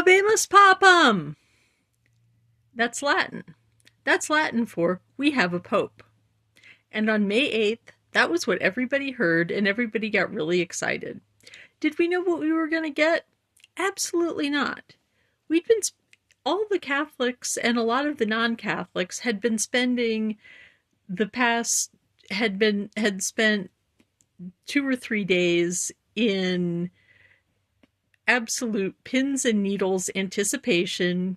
Habemus Papum! That's Latin. That's Latin for we have a pope. And on May 8th, that was what everybody heard, and everybody got really excited. Did we know what we were going to get? Absolutely not. We'd been, all the Catholics and a lot of the non-Catholics had been spending the past, had spent 2 or 3 days in absolute pins and needles anticipation,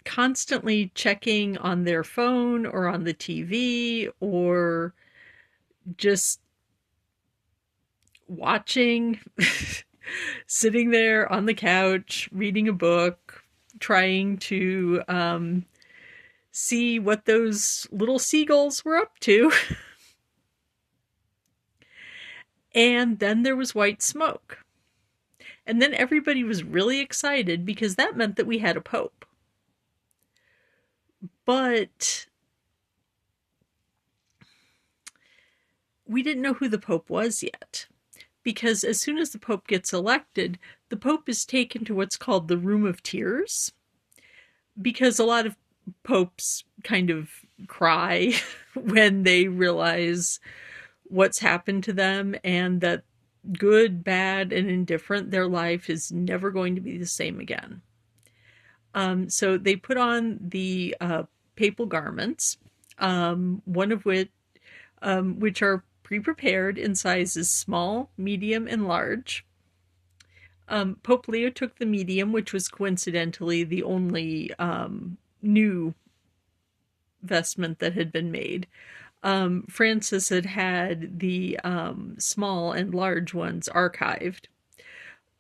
constantly checking on their phone or on the TV or just watching, sitting there on the couch, reading a book, trying to see what those little seagulls were up to. And then there was white smoke. And then everybody was really excited because that meant that we had a pope. But we didn't know who the pope was yet. Because as soon as the pope gets elected, the pope is taken to what's called the Room of Tears. Because a lot of popes kind of cry when they realize what's happened to them and that good, bad, and indifferent, their life is never going to be the same again. So they put on the papal garments, one of which are pre-prepared in sizes small, medium, and large. Pope Leo took the medium, which was coincidentally the only new vestment that had been made. Francis had the small and large ones archived,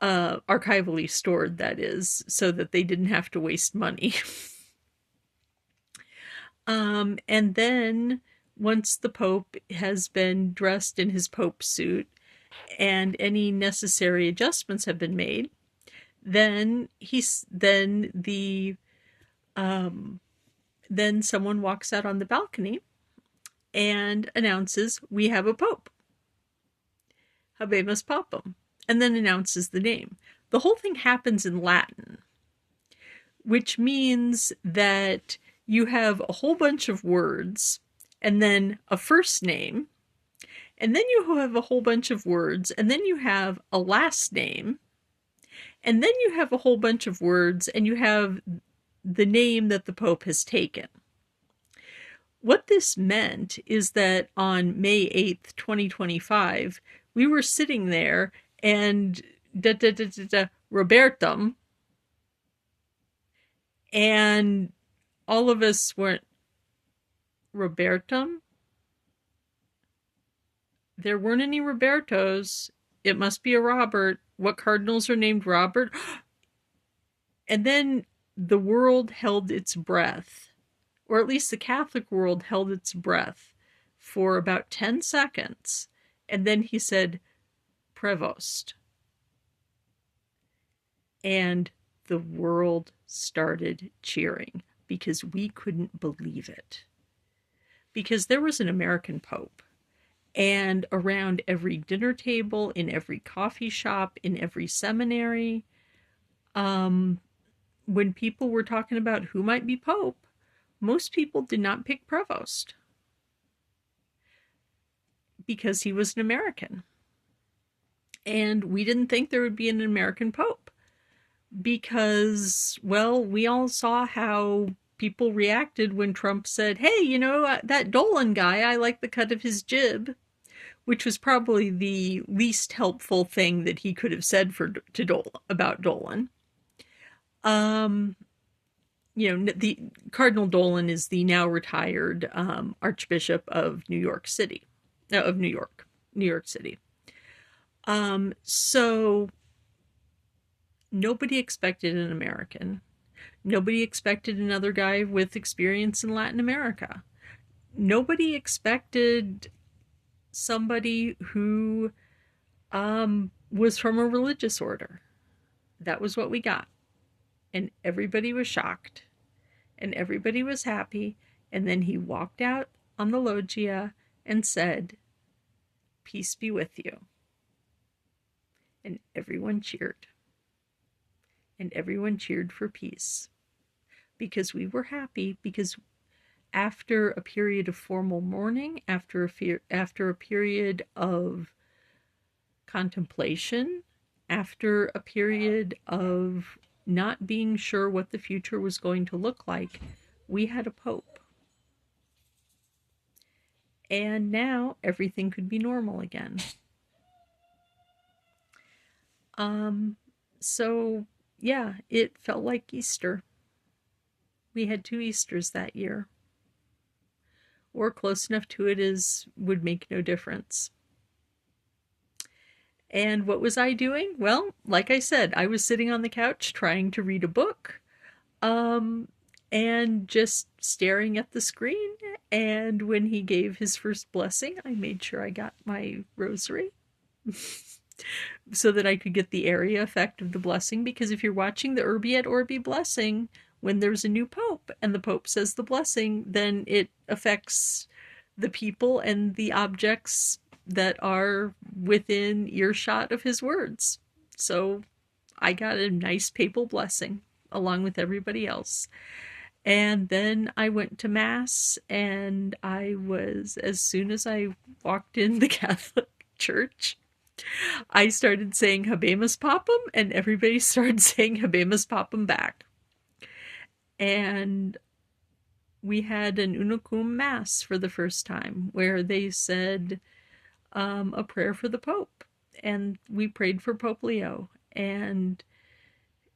archivally stored, that is, so that they didn't have to waste money. And then once the Pope has been dressed in his Pope suit and any necessary adjustments have been made, then then someone walks out on the balcony and announces, we have a pope, Habemus Papum, and then announces the name. The whole thing happens in Latin, which means that you have a whole bunch of words and then a first name, and then you have a whole bunch of words, and then you have a last name, and then you have a whole bunch of words, and you have the name that the Pope has taken. What this meant is that on May 8th, 2025, we were sitting there and Robertum, and all of us went, Robertum? There weren't any Robertos. It must be a Robert. What cardinals are named Robert? And then the world held its breath, or at least the Catholic world held its breath for about 10 seconds. And then he said, Prevost. And the world started cheering because we couldn't believe it. Because there was an American Pope. And around every dinner table, in every coffee shop, in every seminary, when people were talking about who might be Pope, most people did not pick Prevost because he was an American. And we didn't think there would be an American Pope because, well, we all saw how people reacted when Trump said, hey, you know, that Dolan guy, I like the cut of his jib, which was probably the least helpful thing that he could have said about Dolan. The Cardinal Dolan is the now retired Archbishop of New York City. So nobody expected an American. Nobody expected another guy with experience in Latin America. Nobody expected somebody who was from a religious order. That was what we got. And everybody was shocked. And everybody was happy. And then he walked out on the loggia and said, peace be with you. And everyone cheered. and everyone cheered for peace because we were happy, because after a period of formal mourning, after a period of contemplation, after a period of not being sure what the future was going to look like, we had a pope. And now everything could be normal again. So yeah, it felt like Easter. We had 2 Easters that year. Or close enough to it as would make no difference. And what was I doing? Well, like I said, I was sitting on the couch trying to read a book, um, and just staring at the screen. And when he gave his first blessing, I made sure I got my rosary so that I could get the area effect of the blessing. Because if you're watching the Urbi et Orbi blessing, when there's a new pope and the pope says the blessing, then it affects the people and the objects that are within earshot of his words. So I got a nice papal blessing along with everybody else. And then I went to Mass, and as soon as I walked in the Catholic Church, I started saying Habemus Papum, and everybody started saying Habemus Papum back. And we had an Unicum Mass for the first time, where they said a prayer for the Pope. And we prayed for Pope Leo. And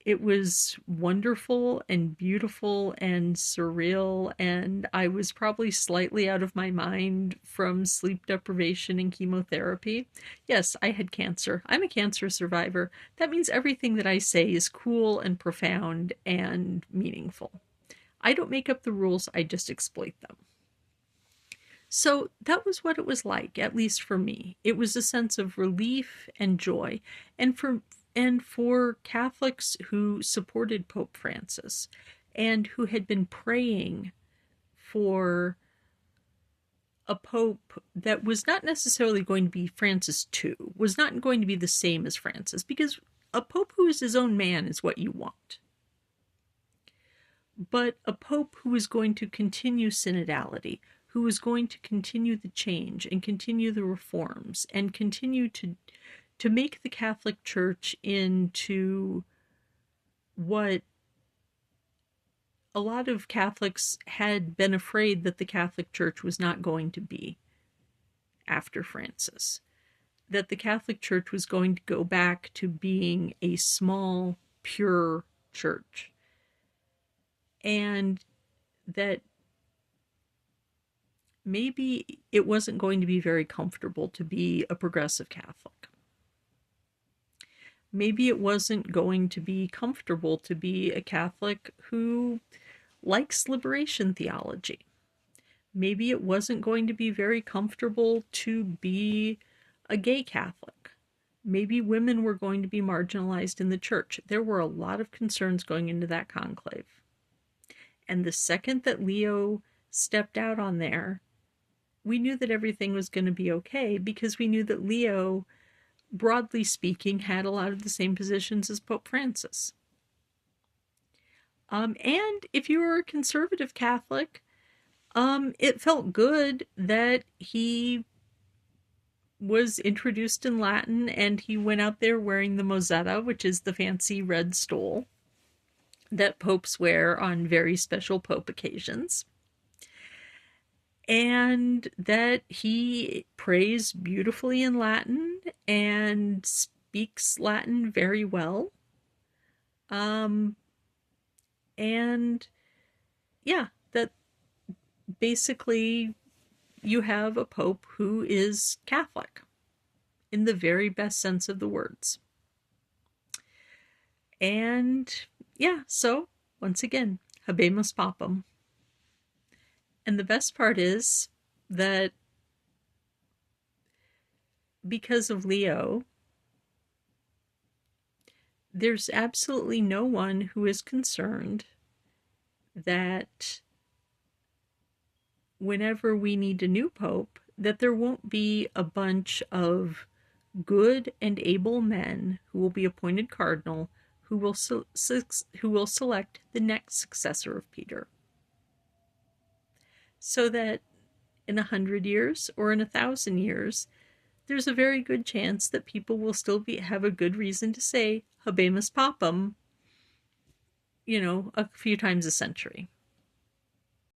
it was wonderful and beautiful and surreal. And I was probably slightly out of my mind from sleep deprivation and chemotherapy. Yes, I had cancer. I'm a cancer survivor. That means everything that I say is cool and profound and meaningful. I don't make up the rules, I just exploit them. So that was what it was like, at least for me. It was a sense of relief and joy. And for Catholics who supported Pope Francis and who had been praying for a pope that was not necessarily going to be Francis II, was not going to be the same as Francis, because a pope who is his own man is what you want. But a pope who is going to continue synodality, who is going to continue the change and continue the reforms and continue to make the Catholic Church into what a lot of Catholics had been afraid that the Catholic Church was not going to be after Francis. That the Catholic Church was going to go back to being a small, pure church. And that maybe it wasn't going to be very comfortable to be a progressive Catholic. Maybe it wasn't going to be comfortable to be a Catholic who likes liberation theology. Maybe it wasn't going to be very comfortable to be a gay Catholic. Maybe women were going to be marginalized in the church. There were a lot of concerns going into that conclave. And the second that Leo stepped out on there, we knew that everything was going to be okay, because we knew that Leo, broadly speaking, had a lot of the same positions as Pope Francis. And if you were a conservative Catholic, it felt good that he was introduced in Latin and he went out there wearing the mozzetta, which is the fancy red stole that popes wear on very special pope occasions. And that he prays beautifully in Latin and speaks Latin very well. And yeah, that basically you have a pope who is Catholic in the very best sense of the words. And yeah, so once again, Habemus Papum. And the best part is that because of Leo, there's absolutely no one who is concerned that whenever we need a new pope, that there won't be a bunch of good and able men who will be appointed cardinal who will select the next successor of Peter. So that in 100 years or in 1,000 years, there's a very good chance that people will still have a good reason to say Habemus Papum, a few times a century.